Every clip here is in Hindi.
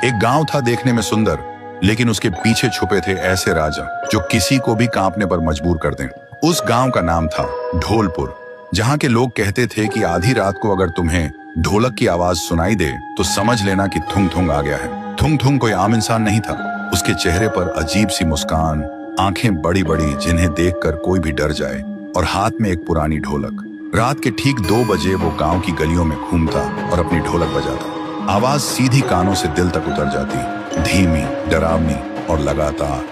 एक गांव था देखने में सुंदर, लेकिन उसके पीछे छुपे थे ऐसे राजा जो किसी को भी कांपने पर मजबूर कर दें। उस गांव का नाम था ढोलपुर, जहां के लोग कहते थे कि आधी रात को अगर तुम्हें ढोलक की आवाज सुनाई दे तो समझ लेना कि थुंग थुंग आ गया है। थुंग थुंग कोई आम इंसान नहीं था। उसके चेहरे पर अजीब सी मुस्कान, आंखें बड़ी बड़ी जिन्हें देखकर कोई भी डर जाए, और हाथ में एक पुरानी ढोलक। रात के ठीक 2 बजे वो गांव की गलियों में घूमता और अपनी ढोलक बजाता। आवाज सीधी कानों से दिल तक उतर जाती, धीमी, डरावनी और लगातार।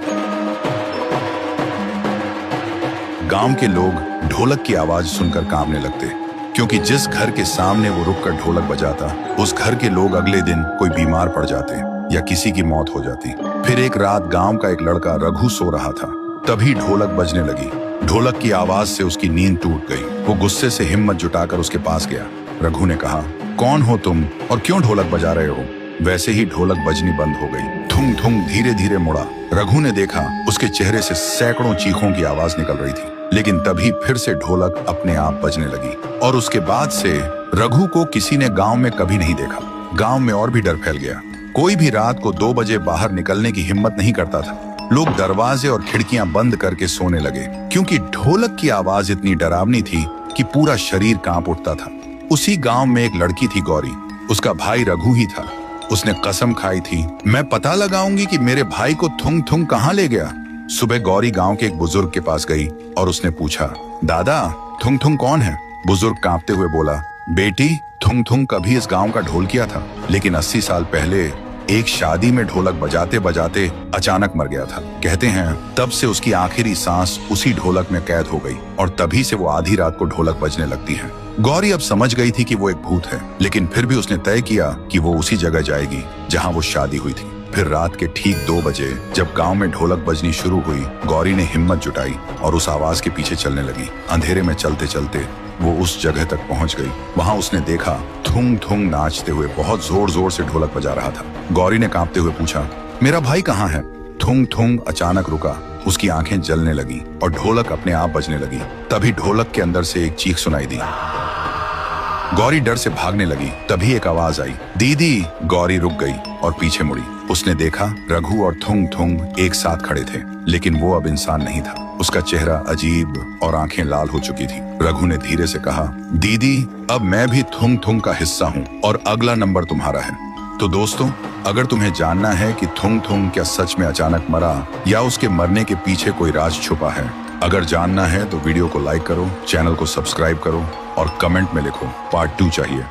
गांव के लोग ढोलक की आवाज सुनकर कांपने लगते, क्योंकि जिस घर के सामने वो रुककर ढोलक बजाता, उस घर के लोग अगले दिन कोई बीमार पड़ जाते या किसी की मौत हो जाती। फिर एक रात गांव का एक लड़का रघु सो रहा था, तभी ढोलक बजने लगी। ढोलक की आवाज से उसकी नींद टूट गई। वो गुस्से से हिम्मत जुटाकर उसके पास गया। रघु ने कहा, कौन हो तुम और क्यों ढोलक बजा रहे हो? वैसे ही ढोलक बजनी बंद हो गई। थुंग थुंग धीरे धीरे मुड़ा। रघु ने देखा उसके चेहरे से सैकड़ों चीखों की आवाज निकल रही थी, लेकिन तभी फिर से ढोलक अपने आप बजने लगी। और उसके बाद से रघु को किसी ने गांव में कभी नहीं देखा। गांव में और भी डर फैल गया। कोई भी रात को 2 बजे बाहर निकलने की हिम्मत नहीं करता था। लोग दरवाजे और खिड़कियां बंद करके सोने लगे, क्योंकि ढोलक की आवाज इतनी डरावनी थी कि पूरा शरीर कांप उठता था। उसी गांव में एक लड़की थी, गौरी। उसका भाई रघु ही था। उसने कसम खाई थी, मैं पता लगाऊंगी कि मेरे भाई को थुंग थुंग कहां ले गया। सुबह गौरी गांव के एक बुजुर्ग के पास गई और उसने पूछा, दादा, थुंग थुंग कौन है? बुजुर्ग कांपते हुए बोला, बेटी, थुंग थुंग कभी इस गांव का ढोल किया था, लेकिन 80 साल पहले एक शादी में ढोलक बजाते बजाते अचानक मर गया था। कहते हैं तब से उसकी आखिरी सांस उसी ढोलक में कैद हो गई, और तभी से वो आधी रात को ढोलक बजने लगती है। गौरी अब समझ गई थी कि वो एक भूत है, लेकिन फिर भी उसने तय किया कि वो उसी जगह जाएगी जहां वो शादी हुई थी। फिर रात के ठीक 2 बजे जब गांव में ढोलक बजनी शुरू हुई, गौरी ने हिम्मत जुटाई और उस आवाज के पीछे चलने लगी। अंधेरे में चलते चलते वो उस जगह तक पहुंच गई। वहां उसने देखा थुंग थुंग नाचते हुए बहुत जोर जोर से ढोलक बजा रहा था। गौरी ने कांपते हुए पूछा, मेरा भाई कहाँ है? थुंग थुंग अचानक रुका। उसकी आंखें जलने लगी और ढोलक अपने आप बजने लगी। तभी ढोलक के अंदर से एक चीख सुनाई दी। गौरी डर से भागने लगी। तभी एक आवाज आई, दीदी। गौरी रुक गई और पीछे मुड़ी। उसने देखा रघु और थुंग थुंग एक साथ खड़े थे, लेकिन वो अब इंसान नहीं था। उसका चेहरा अजीब और आंखें लाल हो चुकी थी। रघु ने धीरे से कहा, दीदी, अब मैं भी थुंग थुंग का हिस्सा हूँ और अगला नंबर तुम्हारा है। तो दोस्तों, अगर तुम्हें जानना है कि थुंग थुंग क्या सच में अचानक मरा या उसके मरने के पीछे कोई राज छुपा है, अगर जानना है तो वीडियो को लाइक करो, चैनल को सब्सक्राइब करो और कमेंट में लिखो पार्ट 2 चाहिए।